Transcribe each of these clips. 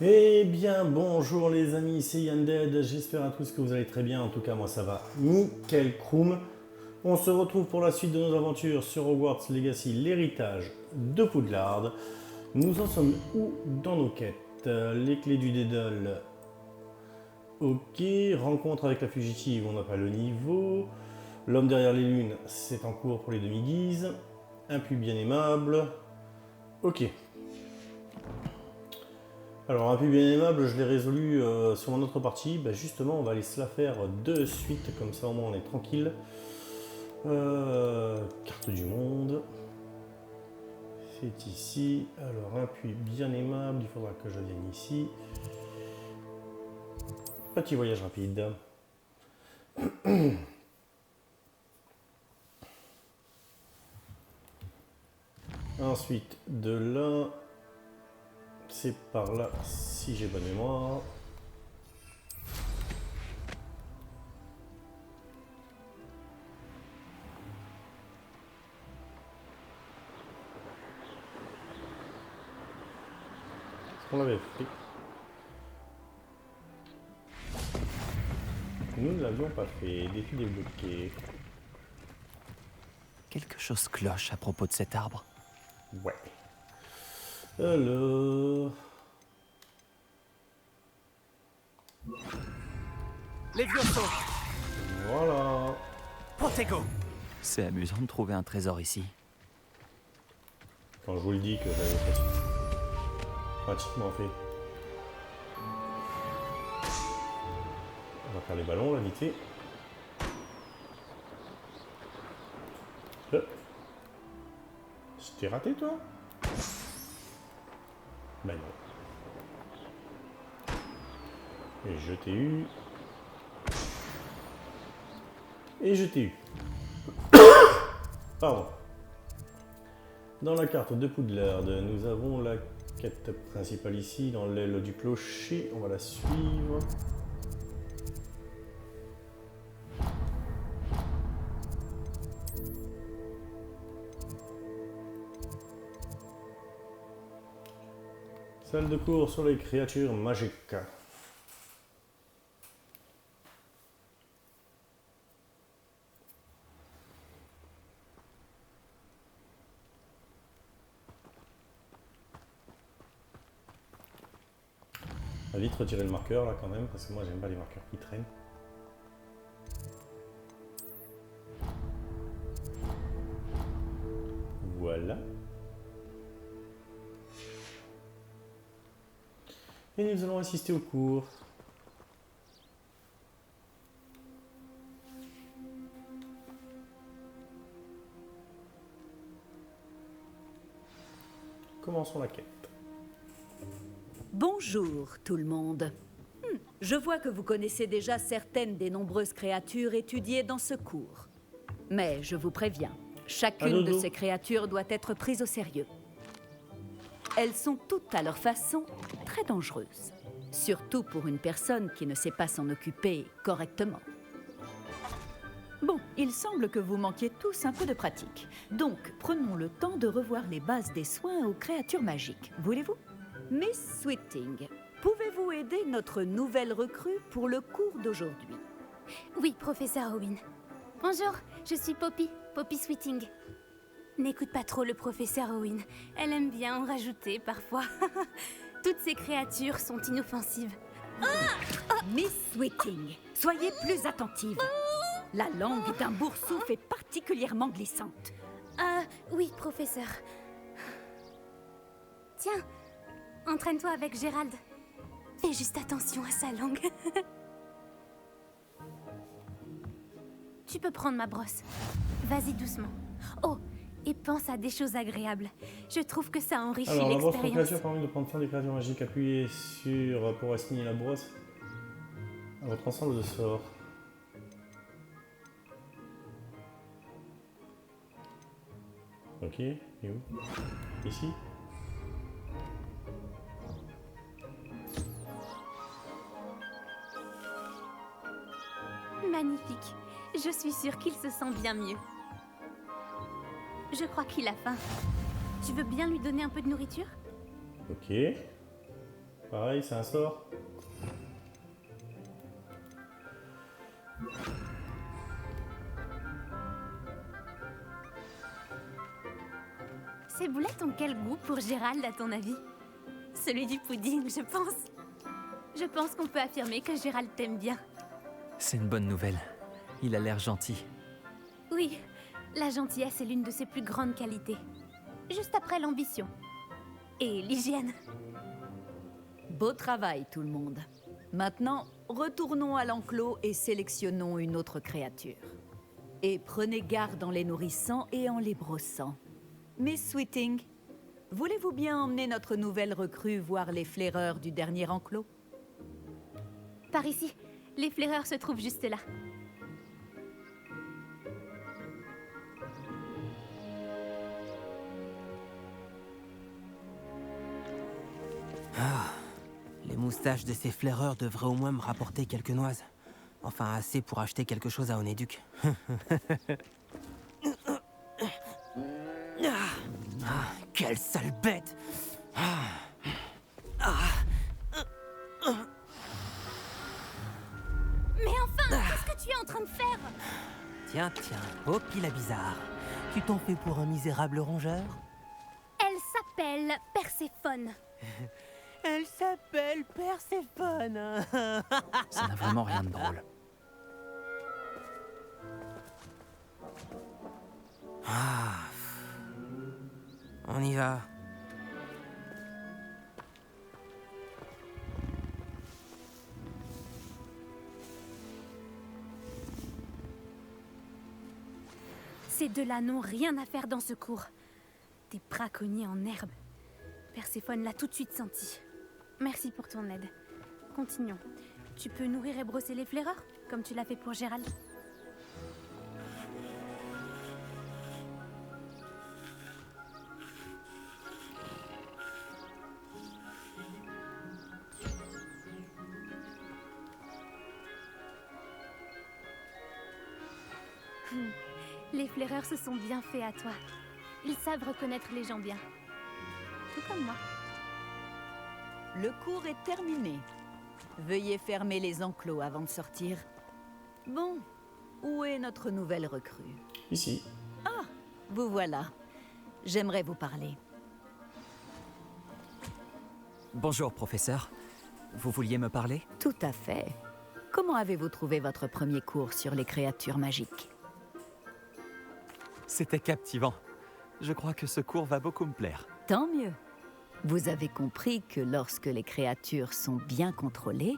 Eh bien, bonjour les amis, c'est Yanded, j'espère à tous que vous allez très bien, en tout cas moi ça va nickel croum. On se retrouve pour la suite de nos aventures sur Hogwarts Legacy, l'héritage de Poudlard. Nous en sommes où dans nos quêtes? Les clés du Dédale, ok, rencontre avec la fugitive, on n'a pas le niveau. L'homme derrière les lunes, c'est en cours pour les demi-guises. Un puits bien aimable, ok. Alors, un peu bien aimable, je l'ai résolu sur mon autre partie. Ben justement, on va aller se la faire de suite, comme ça au moins on est tranquille. Carte du monde. C'est ici. Alors, un puits bien aimable, il faudra que je vienne ici. Petit voyage rapide. Ensuite, de là, c'est par là, si j'ai bonne mémoire. Est-ce qu'on l'avait fait? Nous ne l'avions pas fait. Défi débloqué. Quelque chose cloche à propos de cet arbre. Ouais. Alors... Levioso, Voilà. Protego. C'est amusant de trouver un trésor ici. Quand je vous le dis que j'avais pratiquement fait. On va faire les ballons là, vite fait. C'était raté toi? Ben non. Et je t'ai eu. Et je t'ai eu. Pardon. Dans la carte de Poudlard, nous avons la quête principale ici, dans l'aile du clocher. On va la suivre. Salle de cours sur les créatures magiques. On va vite retirer le marqueur là quand même, parce que moi j'aime pas les marqueurs qui traînent. Voilà. Et nous allons assister au cours. Commençons la quête. Bonjour tout le monde. Je vois que vous connaissez déjà certaines des nombreuses créatures étudiées dans ce cours. Mais je vous préviens, chacune de ces créatures doit être prise au sérieux. Elles sont toutes à leur façon très dangereuses. Surtout pour une personne qui ne sait pas s'en occuper correctement. Bon, il semble que vous manquiez tous un peu de pratique. Donc, prenons le temps de revoir les bases des soins aux créatures magiques. Voulez-vous? Miss Sweeting, pouvez-vous aider notre nouvelle recrue pour le cours d'aujourd'hui? Oui, professeur Owen. Bonjour, je suis Poppy, Poppy Sweeting. N'écoute pas trop le professeur Owen. Elle aime bien en rajouter parfois. Toutes ces créatures sont inoffensives. Miss Sweeting, soyez plus attentive. La langue d'un boursouf est particulièrement glissante. Oui, professeur. Tiens, entraîne-toi avec Gérald. Fais juste attention à sa langue. Tu peux prendre ma brosse. Vas-y doucement. Oh, et pense à des choses agréables. Je trouve que ça enrichit Alors, la brosse pour l'expérience. créature permet de prendre soin des créatures magiques. Appuyez sur pour assigner la brosse à votre ensemble de sorts. Ok, et où? Ici? Magnifique. Je suis sûre qu'il se sent bien mieux. Je crois qu'il a faim. Tu veux bien lui donner un peu de nourriture? Ok. Pareil, c'est un sort. Ces boulettes ont quel goût pour Gérald, à ton avis? Celui du pudding, je pense. Je pense qu'on peut affirmer que Gérald t'aime bien. C'est une bonne nouvelle. Il a l'air gentil. Oui, la gentillesse est l'une de ses plus grandes qualités. Juste après l'ambition. Et l'hygiène. Beau travail, tout le monde. Maintenant, retournons à l'enclos et sélectionnons une autre créature. Et prenez garde en les nourrissant et en les brossant. Miss Sweeting, voulez-vous bien emmener notre nouvelle recrue voir les flaireurs du dernier enclos? Par ici, les flaireurs se trouvent juste là. Les moustaches de ces flaireurs devraient au moins me rapporter quelques noises. Enfin, assez pour acheter quelque chose à Onéduc. Quelle sale bête! Mais enfin, qu'est-ce que tu es en train de faire? Tiens, Poppy la bizarre. Tu t'en fais pour un misérable rongeur? Elle s'appelle Perséphone. Elle s'appelle Perséphone. Ça n'a vraiment rien de drôle. On y va. Ces deux-là n'ont rien à faire dans ce cours. Des braconniers en herbe. Perséphone l'a tout de suite senti. Merci pour ton aide. Continuons. Tu peux nourrir et brosser les flaireurs, comme tu l'as fait pour Gérald. Les flaireurs se sont bien faits à toi. Ils savent reconnaître les gens bien. Tout comme moi. Le cours est terminé. Veuillez fermer les enclos avant de sortir. Bon, où est notre nouvelle recrue? Ici. Vous voilà. J'aimerais vous parler. Bonjour, professeur. Vous vouliez me parler? Tout à fait. Comment avez-vous trouvé votre premier cours sur les créatures magiques? C'était captivant. Je crois que ce cours va beaucoup me plaire. Tant mieux. Vous avez compris que lorsque les créatures sont bien contrôlées,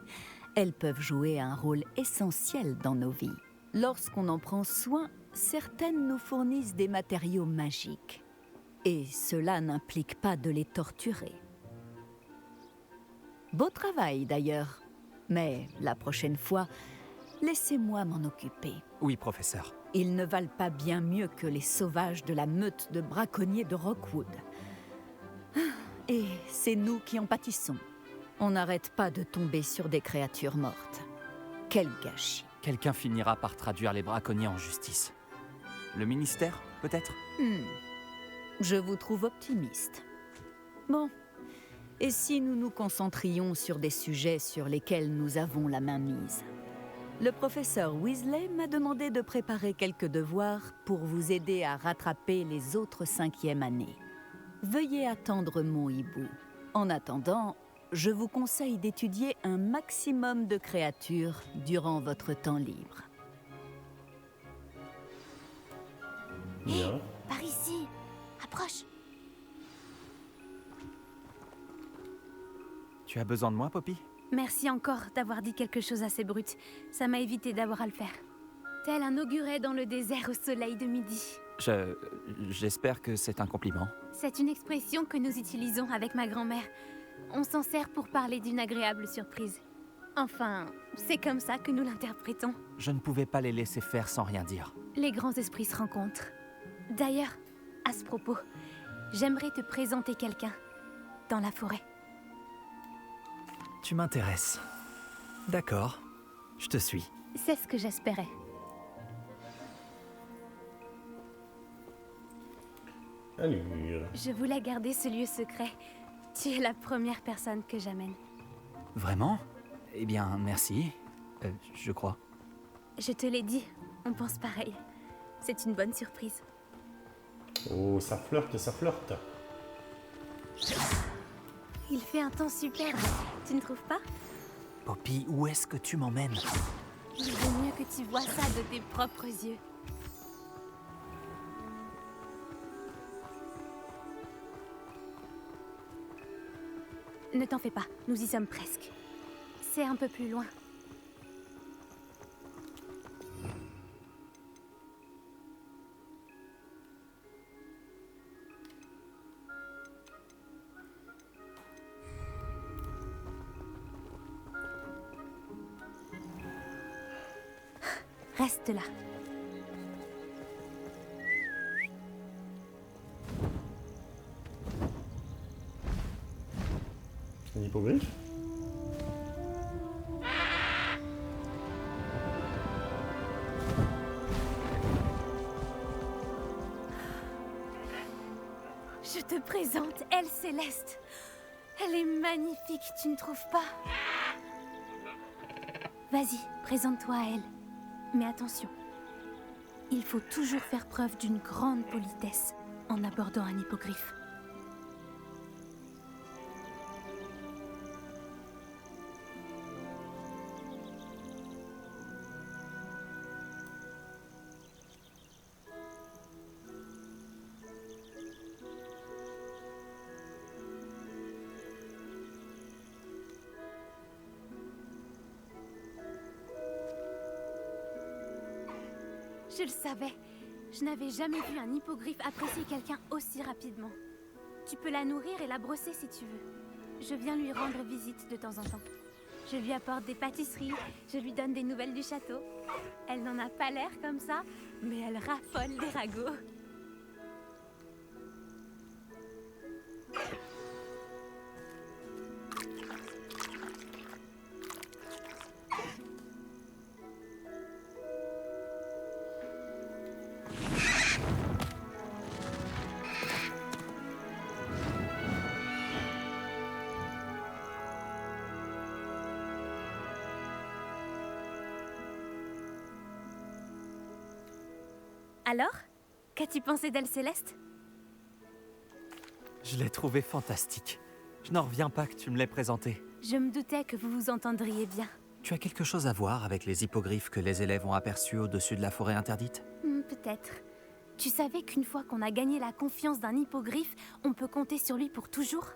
elles peuvent jouer un rôle essentiel dans nos vies. Lorsqu'on en prend soin, certaines nous fournissent des matériaux magiques. Et cela n'implique pas de les torturer. Beau travail d'ailleurs. Mais la prochaine fois, laissez-moi m'en occuper. Oui, professeur. Ils ne valent pas bien mieux que les sauvages de la meute de braconniers de Rockwood. Et c'est nous qui en pâtissons. On n'arrête pas de tomber sur des créatures mortes. Quel gâchis. Quelqu'un finira par traduire les braconniers en justice. Le ministère, peut-être? Je vous trouve optimiste. Bon, et si nous nous concentrions sur des sujets sur lesquels nous avons la main mise? Le professeur Weasley m'a demandé de préparer quelques devoirs pour vous aider à rattraper les autres 5e années. Veuillez attendre mon hibou. En attendant, je vous conseille d'étudier un maximum de créatures durant votre temps libre. Bien. Par ici. Approche. Tu as besoin de moi, Poppy? Merci encore d'avoir dit quelque chose assez brut. Ça m'a évité d'avoir à le faire. Tel un auguret dans le désert au soleil de midi. J'espère que c'est un compliment. C'est une expression que nous utilisons avec ma grand-mère. On s'en sert pour parler d'une agréable surprise. Enfin, c'est comme ça que nous l'interprétons. Je ne pouvais pas les laisser faire sans rien dire. Les grands esprits se rencontrent. D'ailleurs, à ce propos, j'aimerais te présenter quelqu'un dans la forêt. Tu m'intéresses. D'accord, je te suis. C'est ce que j'espérais. Allure. Je voulais garder ce lieu secret. Tu es la première personne que j'amène. Vraiment? Eh bien, merci. Je crois. Je te l'ai dit, on pense pareil. C'est une bonne surprise. Oh, ça flirte, ça flirte. Il fait un temps superbe, tu ne trouves pas? Poppy, où est-ce que tu m'emmènes? Il vaut mieux que tu vois ça de tes propres yeux. Ne t'en fais pas, nous y sommes presque. C'est un peu plus loin. Reste là. Un hippogriffe? Je te présente Elle Céleste. Elle est magnifique, tu ne trouves pas? Vas-y, présente-toi à elle. Mais attention, il faut toujours faire preuve d'une grande politesse en abordant un hippogriffe. Je le savais. Je n'avais jamais vu un hippogriffe apprécier quelqu'un aussi rapidement. Tu peux la nourrir et la brosser si tu veux. Je viens lui rendre visite de temps en temps. Je lui apporte des pâtisseries, je lui donne des nouvelles du château. Elle n'en a pas l'air comme ça, mais elle raffole des ragots. Alors, qu'as-tu pensé d'Elle Céleste? Je l'ai trouvée fantastique. Je n'en reviens pas que tu me l'aies présentée. Je me doutais que vous vous entendriez bien. Tu as quelque chose à voir avec les hippogriffes que les élèves ont aperçus au-dessus de la forêt interdite? Peut-être. Tu savais qu'une fois qu'on a gagné la confiance d'un hippogriffe, on peut compter sur lui pour toujours?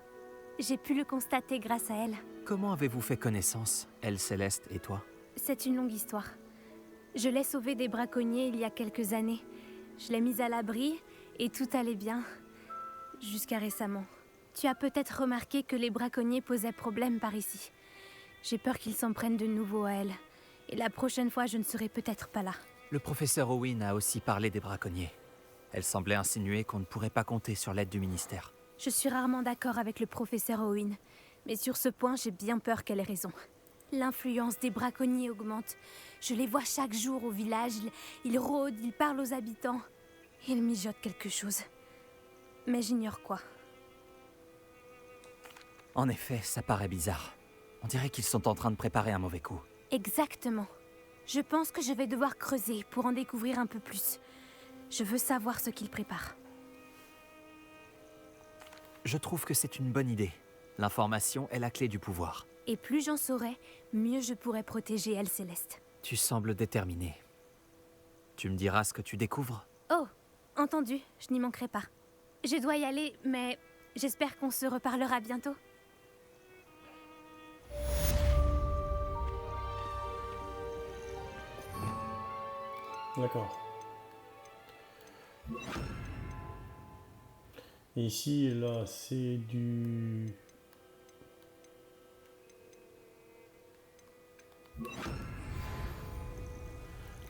J'ai pu le constater grâce à elle. Comment avez-vous fait connaissance, Elle Céleste et toi? C'est une longue histoire. Je l'ai sauvée des braconniers il y a quelques années. Je l'ai mise à l'abri et tout allait bien. Jusqu'à récemment. Tu as peut-être remarqué que les braconniers posaient problème par ici. J'ai peur qu'ils s'en prennent de nouveau à elle. Et la prochaine fois, je ne serai peut-être pas là. Le professeur Owen a aussi parlé des braconniers. Elle semblait insinuer qu'on ne pourrait pas compter sur l'aide du ministère. Je suis rarement d'accord avec le professeur Owen. Mais sur ce point, j'ai bien peur qu'elle ait raison. L'influence des braconniers augmente. Je les vois chaque jour au village. Ils rôdent, ils parlent aux habitants. Ils mijotent quelque chose. Mais j'ignore quoi. En effet, ça paraît bizarre. On dirait qu'ils sont en train de préparer un mauvais coup. Exactement. Je pense que je vais devoir creuser pour en découvrir un peu plus. Je veux savoir ce qu'ils préparent. Je trouve que c'est une bonne idée. L'information est la clé du pouvoir. Et plus j'en saurai, mieux je pourrai protéger Elle Céleste. Tu sembles déterminé. Tu me diras ce que tu découvres? Oh, entendu, je n'y manquerai pas. Je dois y aller, mais j'espère qu'on se reparlera bientôt. D'accord. Et ici, là, c'est du...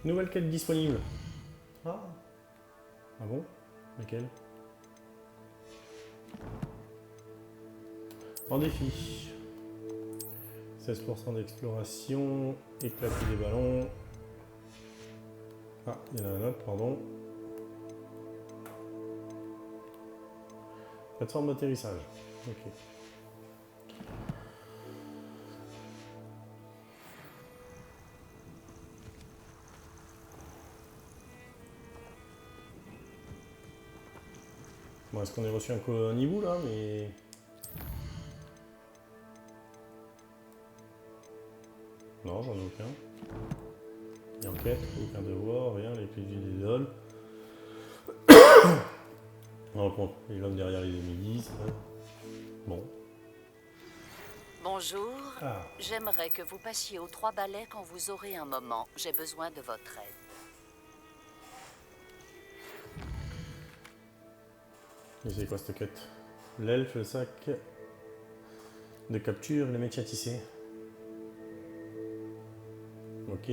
Nouvelle quête disponible. Ah. Ah bon? Laquelle? En défi. 16% d'exploration. Éclater des ballons. Ah, il y en a un autre, pardon. Plateforme d'atterrissage. Ok. Bon, est-ce qu'on est reçu un hibou là, mais... Non, j'en ai aucun. Et enquête, aucun devoir, rien, les clés des idoles. Rencontre et l'homme derrière les demi-10. Bon. Bonjour. Ah. J'aimerais que vous passiez aux 3 balais quand vous aurez un moment. J'ai besoin de votre aide. Et c'est quoi cette quête? L'elfe, le sac de capture, le métier à tisser. Ok.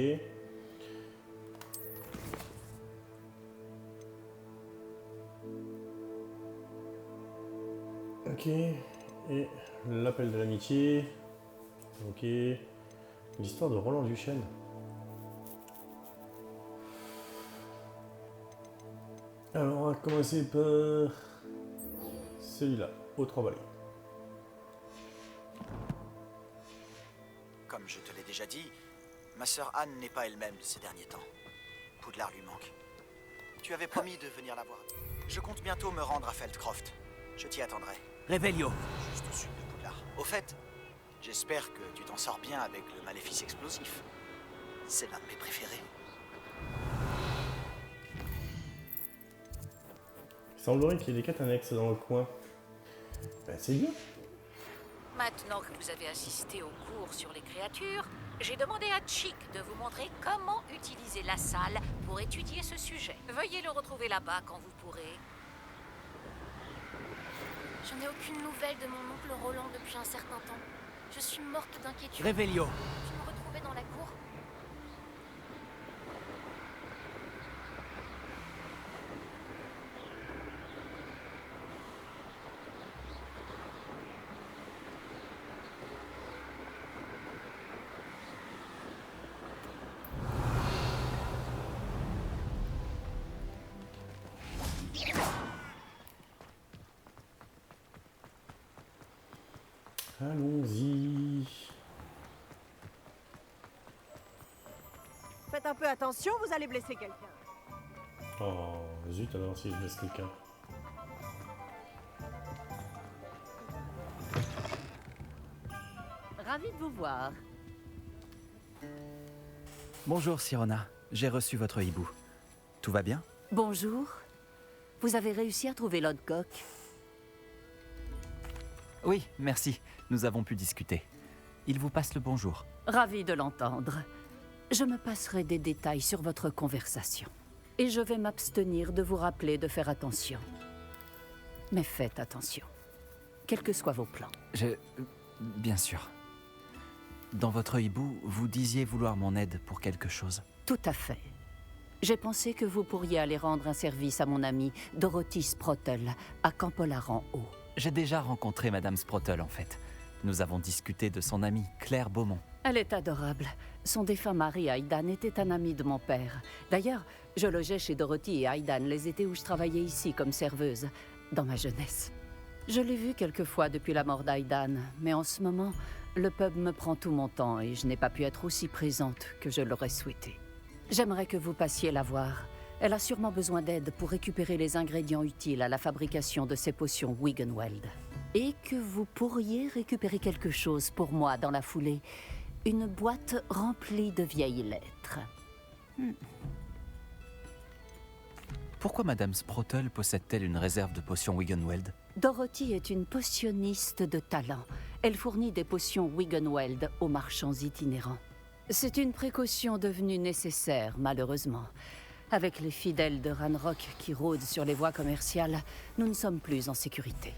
Ok. Et l'appel de l'amitié. Ok. L'histoire de Roland Duchesne. Alors on va commencer par celui-là, aux 3 balais. Comme je te l'ai déjà dit, ma sœur Anne n'est pas elle-même ces derniers temps. Poudlard lui manque. Tu avais promis de venir la voir. Je compte bientôt me rendre à Feldcroft. Je t'y attendrai. Revelio. Juste au sud de Poudlard. Au fait, j'espère que tu t'en sors bien avec le maléfice explosif. C'est l'un de mes préférés. Il semblerait qu'il y ait des quêtes annexes dans le coin. Ben c'est bien. Maintenant que vous avez assisté au cours sur les créatures, j'ai demandé à Chick de vous montrer comment utiliser la salle pour étudier ce sujet. Veuillez le retrouver là-bas quand vous pourrez. Je n'ai aucune nouvelle de mon oncle Roland depuis un certain temps. Je suis morte d'inquiétude. Revelio. Tu me retrouvais dans la cour? Allons-y. Faites un peu attention, vous allez blesser quelqu'un. Oh, zut, alors si je laisse quelqu'un. Ravi de vous voir. Bonjour, Sirona. J'ai reçu votre hibou. Tout va bien? Bonjour. Vous avez réussi à trouver Lodgok? Oui, merci. Nous avons pu discuter. Il vous passe le bonjour. Ravi de l'entendre. Je me passerai des détails sur votre conversation. Et je vais m'abstenir de vous rappeler de faire attention. Mais faites attention. Quels que soient vos plans. Bien sûr. Dans votre hibou, vous disiez vouloir mon aide pour quelque chose. Tout à fait. J'ai pensé que vous pourriez aller rendre un service à mon amie Dorothy Sprottle, à Campolaran-Haut. J'ai déjà rencontré Madame Sprottle, en fait. Nous avons discuté de son amie, Claire Beaumont. Elle est adorable. Son défunt mari, Aidan, était un ami de mon père. D'ailleurs, je logeais chez Dorothy et Aidan les étés où je travaillais ici comme serveuse, dans ma jeunesse. Je l'ai vue quelques fois depuis la mort d'Aidan, mais en ce moment, le pub me prend tout mon temps et je n'ai pas pu être aussi présente que je l'aurais souhaité. J'aimerais que vous passiez la voir. Elle a sûrement besoin d'aide pour récupérer les ingrédients utiles à la fabrication de ces potions Wiggenweld. Et que vous pourriez récupérer quelque chose pour moi dans la foulée. Une boîte remplie de vieilles lettres. Pourquoi Madame Sprottle possède-t-elle une réserve de potions Wiggenweld? Dorothy est une potionniste de talent. Elle fournit des potions Wiggenweld aux marchands itinérants. C'est une précaution devenue nécessaire, malheureusement. Avec les fidèles de Ranrock qui rôdent sur les voies commerciales, nous ne sommes plus en sécurité.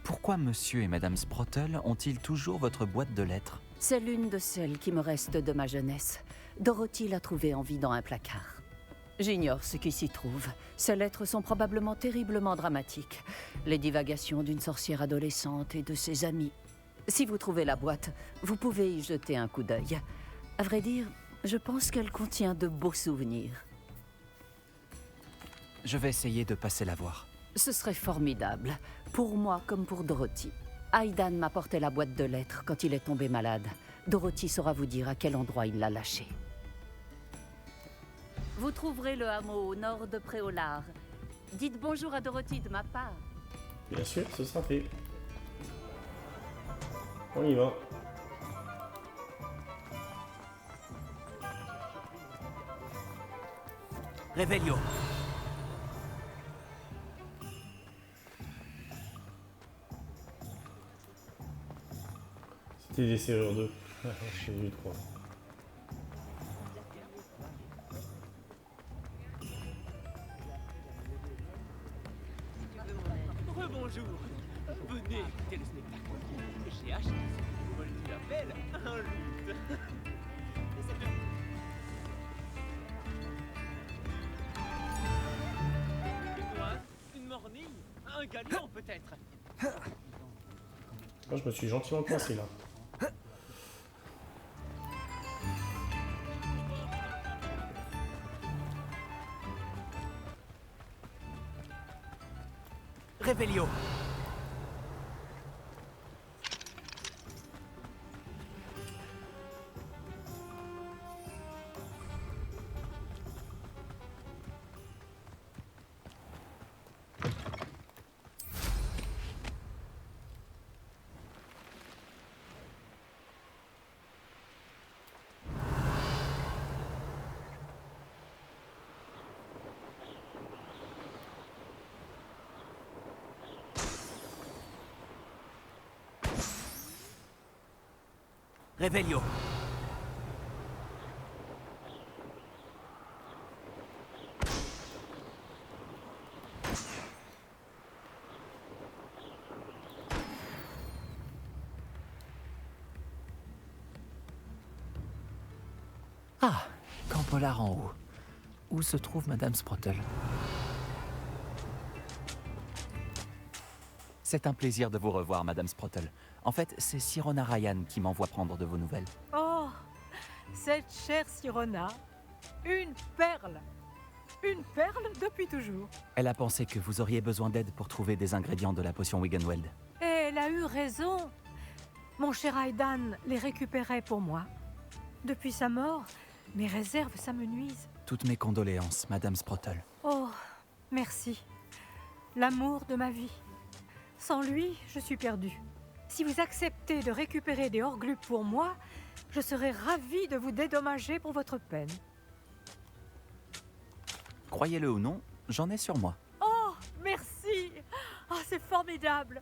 Pourquoi Monsieur et Madame Sprottle ont-ils toujours votre boîte de lettres? C'est l'une de celles qui me reste de ma jeunesse. Dorothy l'a trouvée en vidant un placard. J'ignore ce qui s'y trouve. Ces lettres sont probablement terriblement dramatiques. Les divagations d'une sorcière adolescente et de ses amis. Si vous trouvez la boîte, vous pouvez y jeter un coup d'œil. À vrai dire, je pense qu'elle contient de beaux souvenirs. Je vais essayer de passer la voir. Ce serait formidable, pour moi comme pour Dorothy. Aidan m'apportait la boîte de lettres quand il est tombé malade. Dorothy saura vous dire à quel endroit il l'a lâchée. Vous trouverez le hameau au nord de Préolard. Dites bonjour à Dorothy de ma part. Bien sûr, ce sera fait. On y va. Revelio. C'était des serrures 2. J'ai vu 3. Rebonjour. Venez écouter le spectacle. J'ai acheté ce vol du label un luth. Une noix, une mornille, un galion peut-être. Moi, je me suis gentiment coincé là. Revelio. Revelio. Ah, Camp Polar en haut. Où se trouve Madame Sprottle? C'est un plaisir de vous revoir, Madame Sprottle. En fait, c'est Sirona Ryan qui m'envoie prendre de vos nouvelles. Oh, cette chère Sirona, une perle. Une perle depuis toujours. Elle a pensé que vous auriez besoin d'aide pour trouver des ingrédients de la potion Wiggenweld. Et elle a eu raison. Mon cher Aidan les récupérait pour moi. Depuis sa mort, mes réserves s'amenuisent. Toutes mes condoléances, Madame Sprottle. Oh, merci. L'amour de ma vie. Sans lui, je suis perdue. Si vous acceptez de récupérer des Horglupes pour moi, je serai ravie de vous dédommager pour votre peine. Croyez-le ou non, j'en ai sur moi. Oh, merci. Oh, c'est formidable.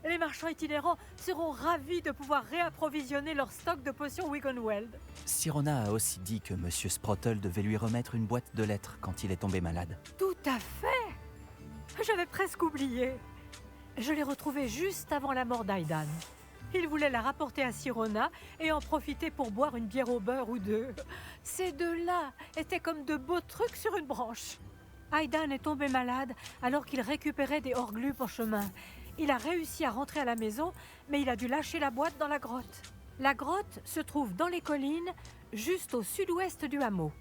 Les marchands itinérants seront ravis de pouvoir réapprovisionner leur stock de potions Wiggenweld. Sirona a aussi dit que Monsieur Sprottle devait lui remettre une boîte de lettres quand il est tombé malade. Tout à fait. J'avais presque oublié. Je l'ai retrouvée juste avant la mort d'Aidan. Il voulait la rapporter à Sirona et en profiter pour boire une bière au beurre ou deux. Ces deux-là étaient comme de beaux trucs sur une branche. Aidan est tombé malade alors qu'il récupérait des Horglupes en chemin. Il a réussi à rentrer à la maison, mais il a dû lâcher la boîte dans la grotte. La grotte se trouve dans les collines, juste au sud-ouest du hameau.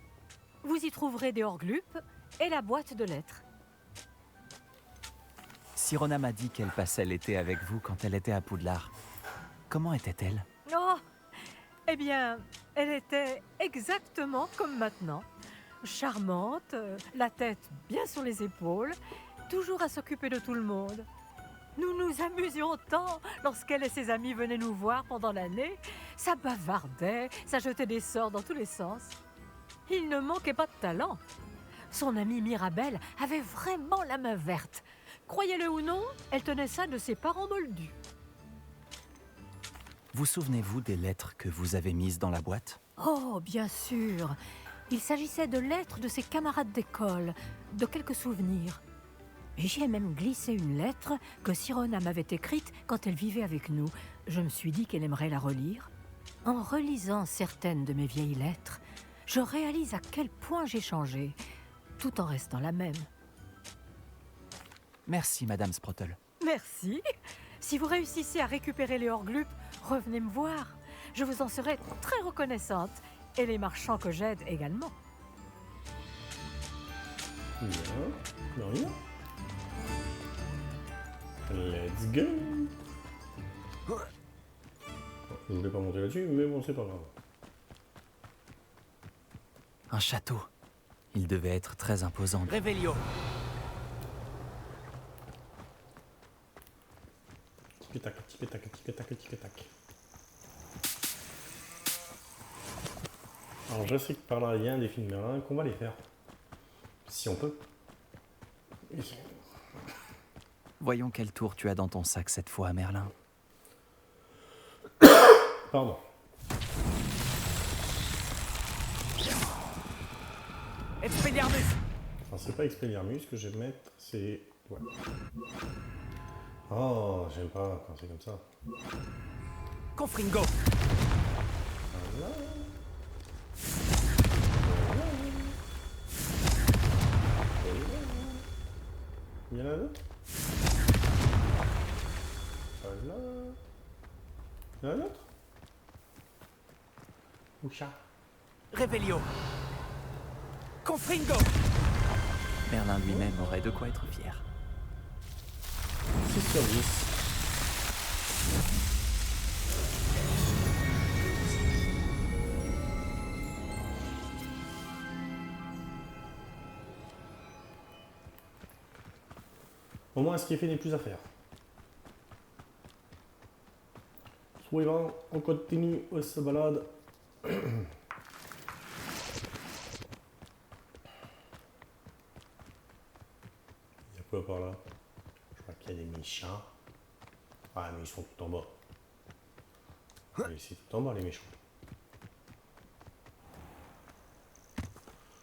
Vous y trouverez des Horglupes et la boîte de lettres. Sirona m'a dit qu'elle passait l'été avec vous quand elle était à Poudlard. Comment était-elle? Oh, eh bien, elle était exactement comme maintenant. Charmante, la tête bien sur les épaules, toujours à s'occuper de tout le monde. Nous nous amusions tant lorsqu'elle et ses amis venaient nous voir pendant l'année. Ça bavardait, ça jetait des sorts dans tous les sens. Il ne manquait pas de talent. Son amie Mirabelle avait vraiment la main verte. Croyez-le ou non, elle tenait ça de ses parents moldus. Vous souvenez-vous des lettres que vous avez mises dans la boîte? Oh, bien sûr. Il s'agissait de lettres de ses camarades d'école, de quelques souvenirs. J'y ai même glissé une lettre que Sirona m'avait écrite quand elle vivait avec nous. Je me suis dit qu'elle aimerait la relire. En relisant certaines de mes vieilles lettres, je réalise à quel point j'ai changé, tout en restant la même. Merci, Madame Sprottle. Merci. Si vous réussissez à récupérer les Horglupes, revenez me voir. Je vous en serai très reconnaissante. Et les marchands que j'aide également. Bien, rien. Let's go. Je voulais pas monter là-dessus, mais bon, c'est pas grave. Un château. Il devait être très imposant. Revelio. Tic-tac, tic-tac, tic-tac, tic-tac. Alors je sais que par là il y a un défi de Merlin qu'on va les faire. Si on peut. Oui. Voyons quel tour tu as dans ton sac cette fois, Merlin. Pardon. Expelliarmus. Enfin, c'est pas Expelliarmus que je vais mettre, c'est... Ouais. Oh, j'aime pas quand c'est comme ça. Confringo. Voilà. Il y en a d'autres. Voilà. Il y en a d'autres. Oucha. Revelio. Confringo. Merlin lui-même aurait de quoi être fier. 6 sur 10. Au moins, ce qui est fait n'est plus à faire. Suivant, on continue, on se balade. Il y a quoi par là? Je crois qu'il y a des méchants. Ah, mais ils sont tout en bas. Oui, c'est tout en bas, les méchants.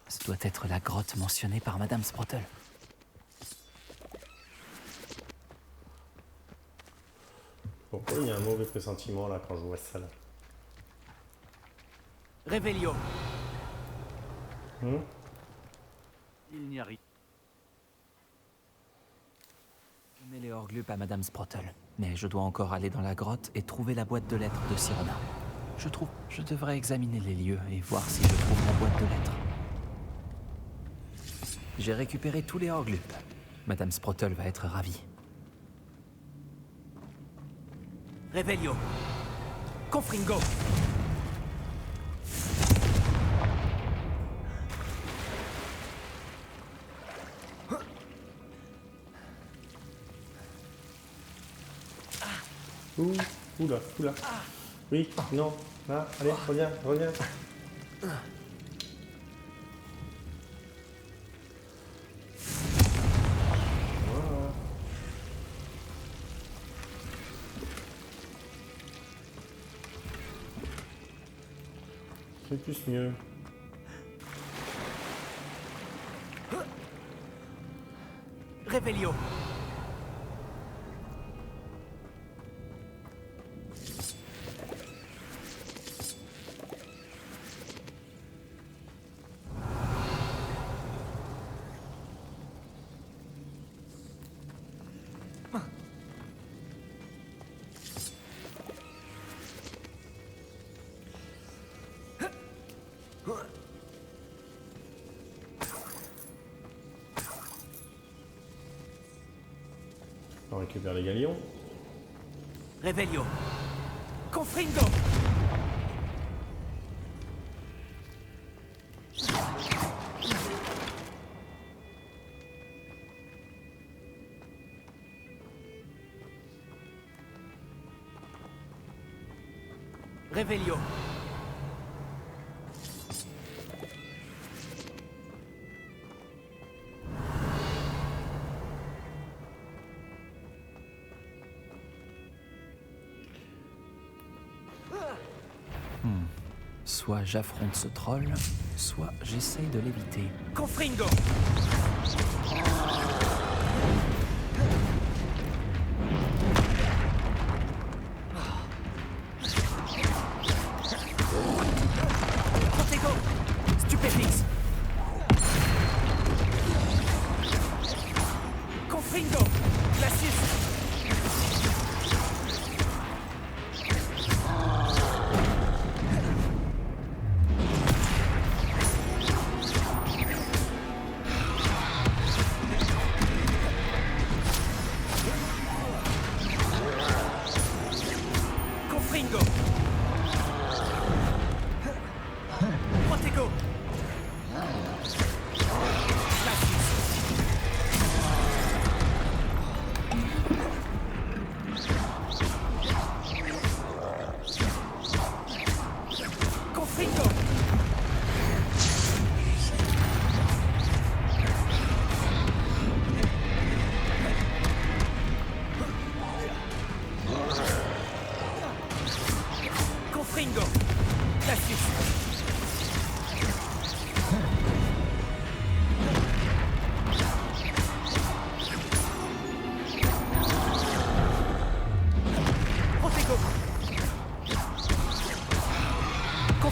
Ce doit être la grotte mentionnée par Madame Sprottle. Pourquoi il y a un mauvais pressentiment là quand je vois ça là? Revelio. Il n'y a rien. Je mets les Horglupes à Madame Sprottle, mais je dois encore aller dans la grotte et trouver la boîte de lettres de Sirona. Je devrais examiner les lieux et voir si je trouve la boîte de lettres. J'ai récupéré tous les Horglupes. Madame Sprottle va être ravie. Revelio. Confringo. Oula. Oui, non, là, allez, reviens. Voilà. C'est plus mieux. Revelio. On récupère les galions. Revelio. Confringo. Revelio. Soit j'affronte ce troll, soit j'essaye de l'éviter. Confringo. Protego. Stupéfix. Confringo. Glacius.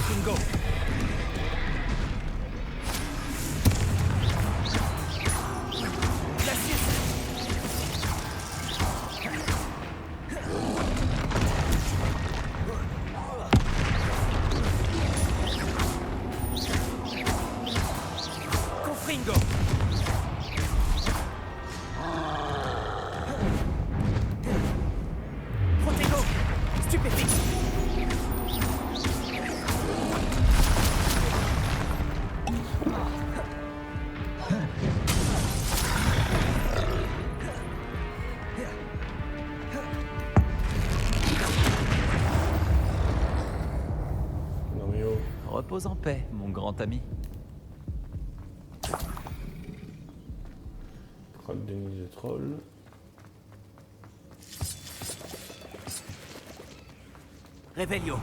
Confringo. Glacius. Confringo. Protego. Stupéfix. Non mais oh. Repose en paix, mon grand ami. Crotte de nid de troll. Revelio.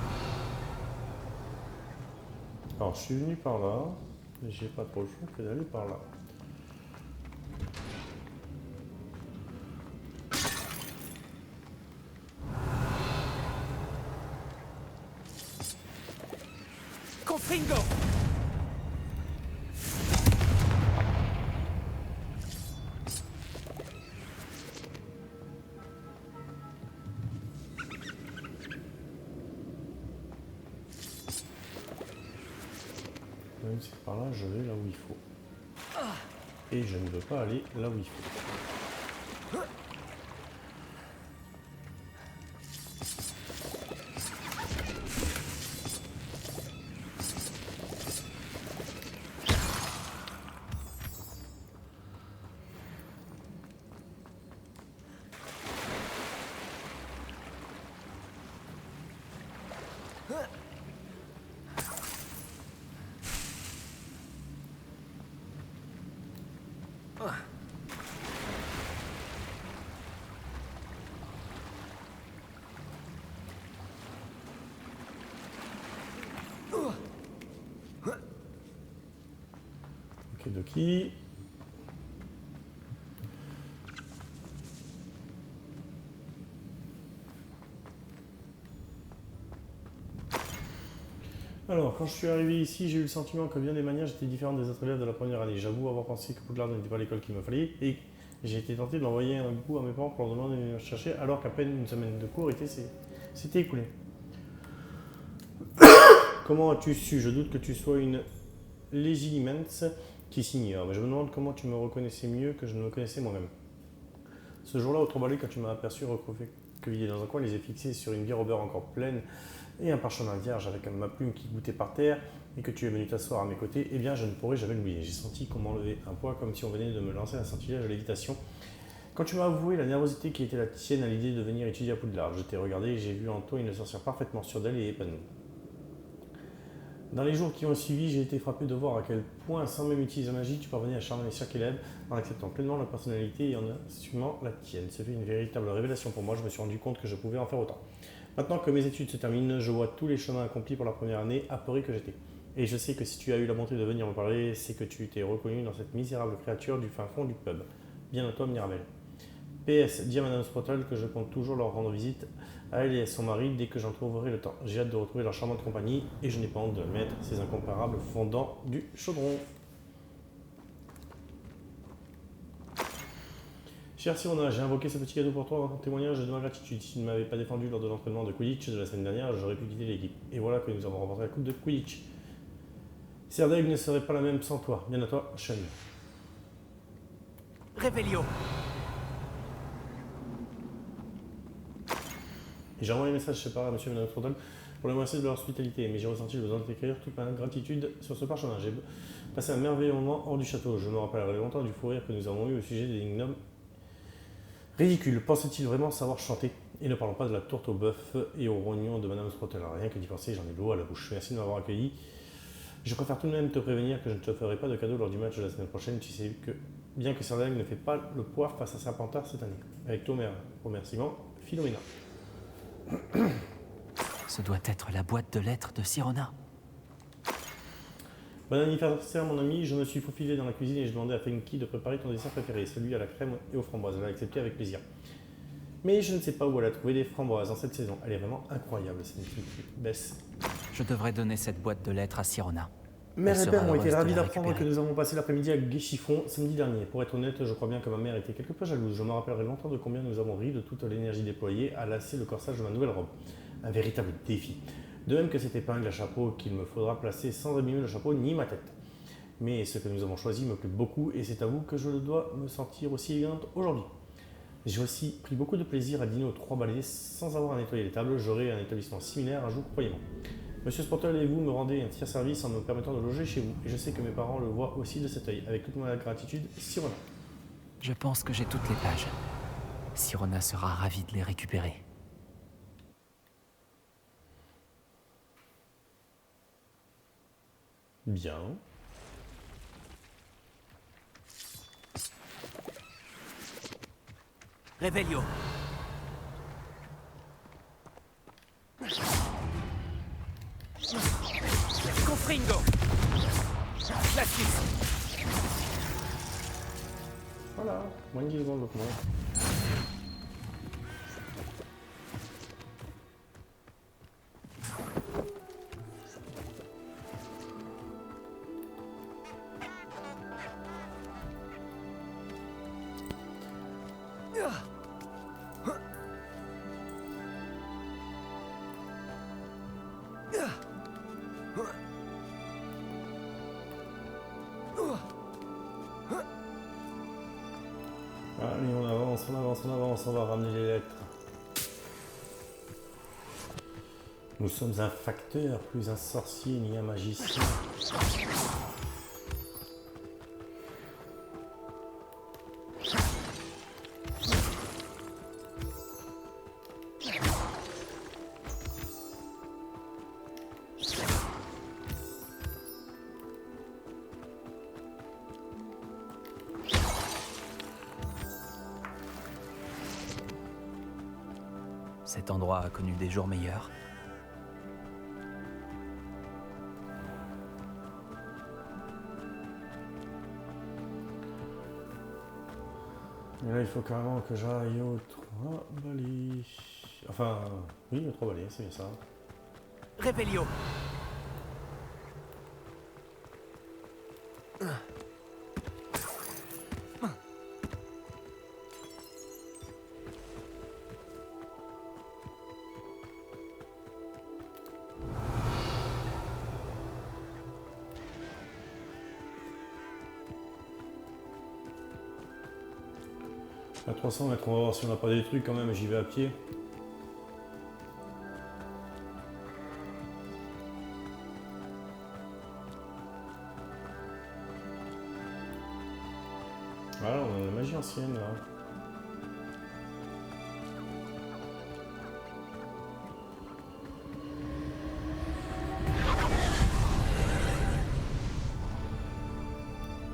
Alors je suis venu par là, mais j'ai pas trop le choix que d'aller par là. Confringo. Même si par là, je vais là où il faut. Et je ne veux pas aller là où il faut. Ok, Doki. Alors, quand je suis arrivé ici, j'ai eu le sentiment que bien des manières j'étais différent des autres élèves de la première année. J'avoue avoir pensé que Poudlard n'était pas l'école qu'il me fallait et j'ai été tenté de l'envoyer un coup à mes parents pour leur demander de venir me chercher alors qu'à peine une semaine de cours s'était écoulée. Comment as-tu su? Je doute que tu sois une légilimens qui s'ignore, mais je me demande comment tu me reconnaissais mieux que je ne me connaissais moi-même. Ce jour-là, au Trombalé, quand tu m'as aperçu recroquevillé dans un coin, les yeux fixés sur une bière au beurre encore pleine et un parchemin vierge avec ma plume qui goûtait par terre et que tu es venu t'asseoir à mes côtés, eh bien je ne pourrais jamais l'oublier. J'ai senti qu'on m'enlevait un poids comme si on venait de me lancer un sortilège de lévitation. Quand tu m'as avoué la nervosité qui était la tienne à l'idée de venir étudier à Poudlard, je t'ai regardé et j'ai vu en toi une sorcière parfaitement sûre d'elle et épanouie. Dans les jours qui ont suivi, j'ai été frappé de voir à quel point, sans même utiliser la magie, tu parvenais à charmer chaque élève en acceptant pleinement leur personnalité et en assumant la tienne. C'était une véritable révélation pour moi, je me suis rendu compte que je pouvais en faire autant. Maintenant que mes études se terminent, je vois tous les chemins accomplis pour la première année, apeuré que j'étais. Et je sais que si tu as eu la bonté de venir me parler, c'est que tu t'es reconnu dans cette misérable créature du fin fond du pub. Bien à toi, Mirabel. PS, dis à Madame Sprotel que je compte toujours leur rendre visite à elle et à son mari dès que j'en trouverai le temps. J'ai hâte de retrouver leur charmante compagnie et je n'ai pas honte de mettre ces incomparables fondants du chaudron. Cher Sirona, j'ai invoqué ce petit cadeau pour toi en témoignage de ma gratitude. Si tu ne m'avais pas défendu lors de l'entraînement de Quidditch de la semaine dernière, j'aurais pu quitter l'équipe. Et voilà que nous avons remporté la coupe de Quidditch. Serdaigle ne serait pas la même sans toi. Bien à toi, Sean. Revelio. Et j'ai envoyé un message séparé à monsieur et madame Sprotel pour les remercier de leur hospitalité, mais j'ai ressenti le besoin de t'écrire toute ma gratitude sur ce parchemin. J'ai passé un merveilleux moment hors du château. Je me rappellerai longtemps du fou rire que nous avons eu au sujet des ignobles ridicules. Pensait-il vraiment savoir chanter? Et ne parlons pas de la tourte au bœuf et au rognon de madame Sprotel. Rien que d'y penser, j'en ai l'eau à la bouche. Merci de m'avoir accueilli. Je préfère tout de même te prévenir que je ne te ferai pas de cadeau lors du match de la semaine prochaine. Tu sais que, bien que Serdaigle ne fait pas le poids face à Serpentard cette année. Avec tous mes remerciements, Philomena. Ce doit être la boîte de lettres de Sirona. Bon anniversaire mon ami, je me suis faufilé dans la cuisine et j'ai demandé à Funky de préparer ton dessert préféré, celui à la crème et aux framboises. Elle a accepté avec plaisir. Mais je ne sais pas où elle a trouvé des framboises en cette saison. Elle est vraiment incroyable, c'est une petite baisse. Je devrais donner cette boîte de lettres à Sirona. Mère et Elle père sera ont été heureuse de ravis la d'apprendre que récupérer. nous avons passé l'après-midi à Guéchiffon samedi dernier. Pour être honnête, je crois bien que ma mère était quelque peu jalouse. Je me rappellerai longtemps de combien nous avons ri de toute l'énergie déployée à lasser le corsage de ma nouvelle robe. Un véritable défi. De même que cette épingle à chapeau qu'il me faudra placer sans abîmer le chapeau ni ma tête. Mais ce que nous avons choisi me plaît beaucoup et c'est à vous que je dois me sentir aussi élégante aujourd'hui. J'ai aussi pris beaucoup de plaisir à dîner aux 3 balais sans avoir à nettoyer les tables. J'aurai un établissement similaire un jour, croyez-moi. Monsieur Spottle et vous me rendez un tiers service en me permettant de loger chez vous. Et je sais que mes parents le voient aussi de cet œil. Avec toute ma gratitude, Sirona. Je pense que j'ai toutes les pages. Sirona sera ravie de les récupérer. Bien. Revelio. Confringo. La Suisse. Voilà, moins de 10 secondes donc moi. Allez, on avance, on avance, on avance, on va ramener les lettres. Nous sommes un facteur, plus un sorcier ni un magicien. Cet endroit a connu des jours meilleurs. Et là, il faut carrément que j'aille aux 3 balais. Enfin, oui, aux 3 balais, c'est bien ça. Revelio. À 300 mètres, on va voir si on n'a pas des trucs quand même, j'y vais à pied. Voilà, on a la magie ancienne là.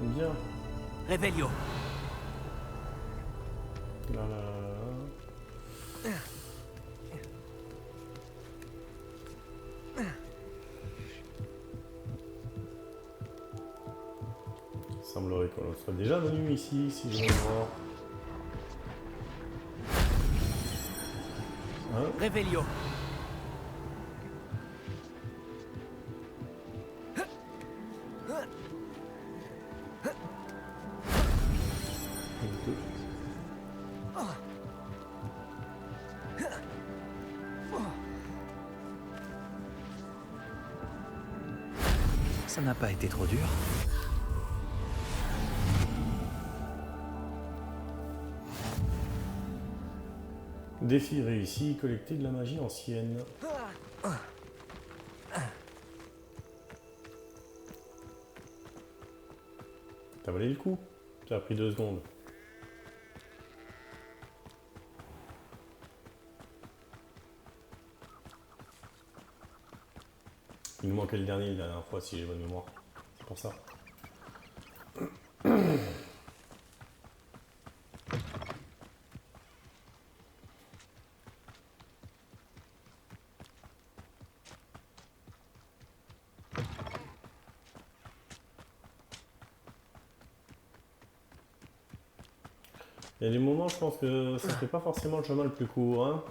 Bien. Revelio. Là, là, là, là. Il semblerait qu'on soit déjà venu ici, si je me vois. Hein? Revelio. Ça n'a pas été trop dur. Défi réussi, collecter de la magie ancienne. T'as valé le coup? Ça a pris 2 secondes. Il nous manquait le dernier la dernière fois si j'ai bonne mémoire. C'est pour ça. Il y a des moments, je pense que ça fait pas forcément le chemin le plus court, hein.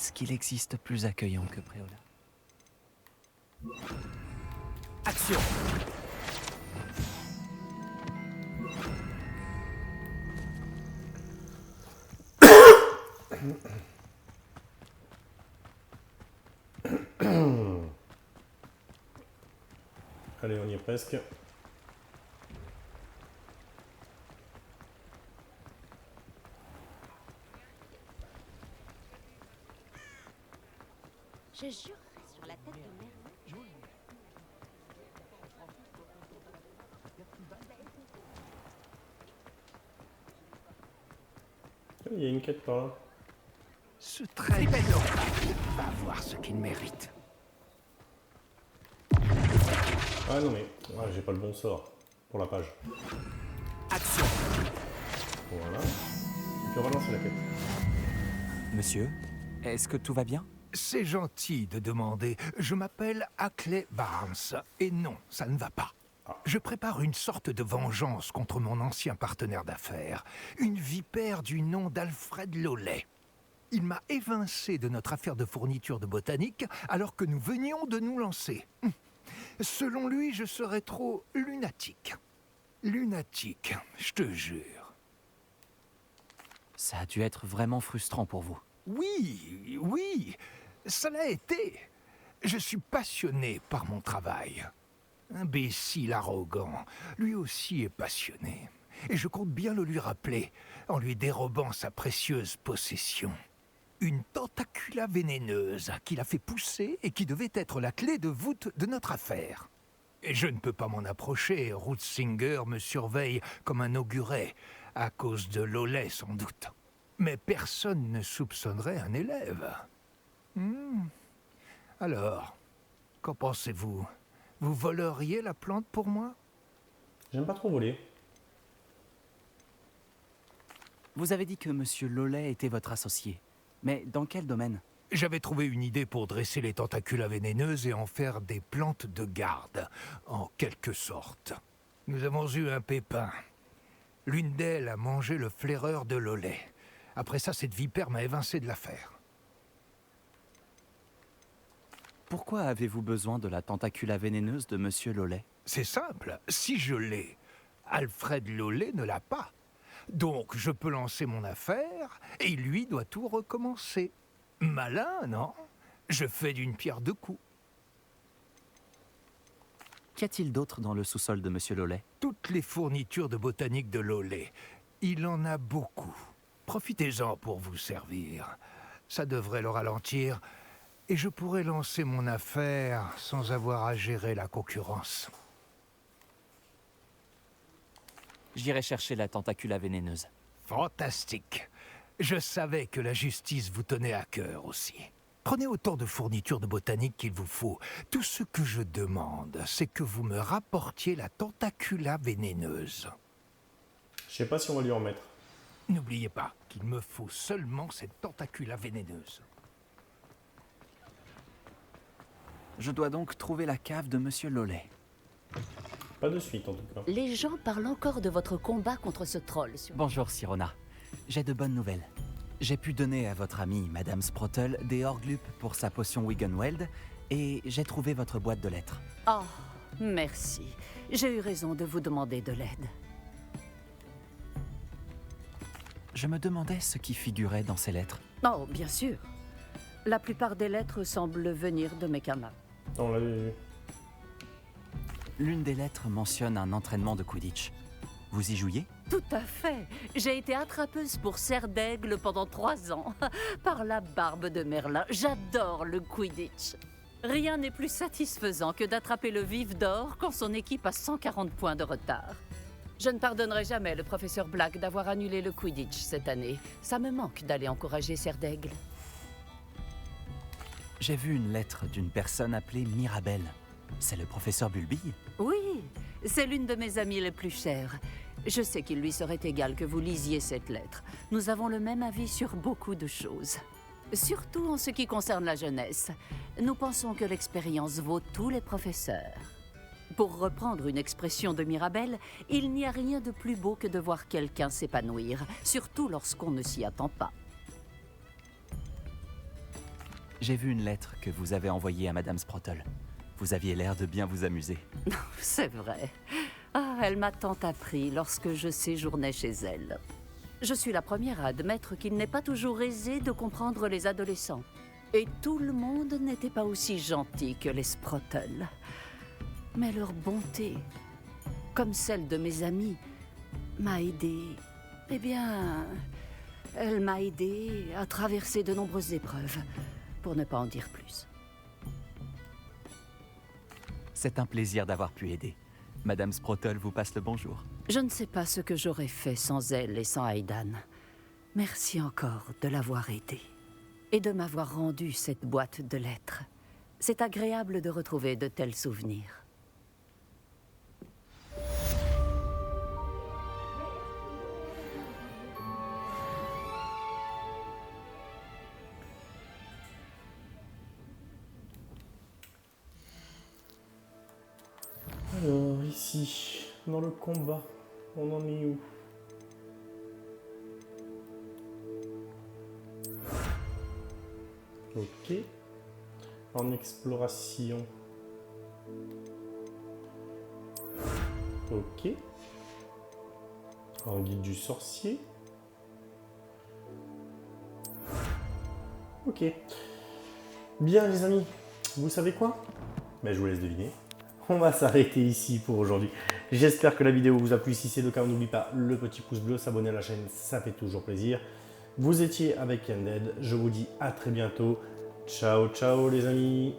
Est-ce qu'il existe plus accueillant que Préola? Action. Allez, on y est presque. Je jurerai sur la tête de merde. Il y a une quête par là. Ce très bel homme va voir ce qu'il mérite. Ah non mais, j'ai pas le bon sort pour la page. Action. Voilà. Tu peux relancer la quête. Monsieur, est-ce que tout va bien? C'est gentil de demander. Je m'appelle Ackley Barnes. Et non, ça ne va pas. Je prépare une sorte de vengeance contre mon ancien partenaire d'affaires. Une vipère du nom d'Alfred Lawley. Il m'a évincé de notre affaire de fourniture de botanique alors que nous venions de nous lancer. Selon lui, je serais trop lunatique. Lunatique, je te jure. Ça a dû être vraiment frustrant pour vous. Oui, oui, ça l'a été. Je suis passionné par mon travail. Imbécile arrogant, lui aussi est passionné. Et je compte bien le lui rappeler en lui dérobant sa précieuse possession. Une tentacula vénéneuse qu'il a fait pousser et qui devait être la clé de voûte de notre affaire. Et je ne peux pas m'en approcher, Rootsinger me surveille comme un auguret, à cause de Lawley sans doute. Mais personne ne soupçonnerait un élève. Alors, qu'en pensez-vous? Vous voleriez la plante pour moi? J'aime pas trop voler. Vous avez dit que Monsieur Lawley était votre associé. Mais dans quel domaine? J'avais trouvé une idée pour dresser les tentacules vénéneuses et en faire des plantes de garde, en quelque sorte. Nous avons eu un pépin. L'une d'elles a mangé le flaireur de Lawley. Après ça, cette vipère m'a évincé de l'affaire. Pourquoi avez-vous besoin de la tentacula vénéneuse de Monsieur Lawley? C'est simple. Si je l'ai, Alfred Lawley ne l'a pas. Donc, je peux lancer mon affaire et lui doit tout recommencer. Malin, non? Je fais d'une pierre deux coups. Qu'y a-t-il d'autre dans le sous-sol de Monsieur Lawley? Toutes les fournitures de botanique de Lawley. Il en a beaucoup. Profitez-en pour vous servir. Ça devrait le ralentir et je pourrai lancer mon affaire sans avoir à gérer la concurrence. J'irai chercher la tentacula vénéneuse. Fantastique. Je savais que la justice vous tenait à cœur aussi. Prenez autant de fournitures de botanique qu'il vous faut. Tout ce que je demande, c'est que vous me rapportiez la tentacula vénéneuse. Je sais pas si on va lui en mettre. N'oubliez pas qu'il me faut seulement cette tentacula vénéneuse. Je dois donc trouver la cave de Monsieur Lawley. Pas de suite en tout cas. Les gens parlent encore de votre combat contre ce troll. Bonjour Sirona. J'ai de bonnes nouvelles. J'ai pu donner à votre amie, Madame Sprottle, des Orglup pour sa potion Wiggenweld, et j'ai trouvé votre boîte de lettres. Oh, merci. J'ai eu raison de vous demander de l'aide. Je me demandais ce qui figurait dans ces lettres. Oh, bien sûr. La plupart des lettres semblent venir de mes camarades. On l'avait vu. L'une des lettres mentionne un entraînement de Quidditch. Vous y jouiez? Tout à fait. J'ai été attrapeuse pour cerf d'aigle pendant 3 ans. Par la barbe de Merlin, j'adore le Quidditch. Rien n'est plus satisfaisant que d'attraper le vif d'or quand son équipe a 140 points de retard. Je ne pardonnerai jamais le professeur Black d'avoir annulé le Quidditch cette année. Ça me manque d'aller encourager cerf d'aigle. J'ai vu une lettre d'une personne appelée Mirabelle. C'est le professeur Bulbille? Oui, c'est l'une de mes amies les plus chères. Je sais qu'il lui serait égal que vous lisiez cette lettre. Nous avons le même avis sur beaucoup de choses. Surtout en ce qui concerne la jeunesse. Nous pensons que l'expérience vaut tous les professeurs. Pour reprendre une expression de Mirabelle, il n'y a rien de plus beau que de voir quelqu'un s'épanouir, surtout lorsqu'on ne s'y attend pas. J'ai vu une lettre que vous avez envoyée à Madame Sprottle. Vous aviez l'air de bien vous amuser. C'est vrai. Ah, elle m'a tant appris lorsque je séjournais chez elle. Je suis la première à admettre qu'il n'est pas toujours aisé de comprendre les adolescents. Et tout le monde n'était pas aussi gentil que les Sprottle. Mais leur bonté, comme celle de mes amis, m'a aidé. Eh bien, elle m'a aidé à traverser de nombreuses épreuves, pour ne pas en dire plus. C'est un plaisir d'avoir pu aider. Madame Sprottle vous passe le bonjour. Je ne sais pas ce que j'aurais fait sans elle et sans Aidan. Merci encore de l'avoir aidée. Et de m'avoir rendu cette boîte de lettres. C'est agréable de retrouver de tels souvenirs. Alors, ici, dans le combat, on en est où? Ok. En exploration. Ok. En guide du sorcier. Ok. Bien les amis, vous savez quoi? Ben, je vous laisse deviner. On va s'arrêter ici pour aujourd'hui. J'espère que la vidéo vous a plu. Si c'est le cas, n'oubliez pas le petit pouce bleu, s'abonner à la chaîne, ça fait toujours plaisir. Vous étiez avec Yanded, je vous dis à très bientôt. Ciao, ciao les amis.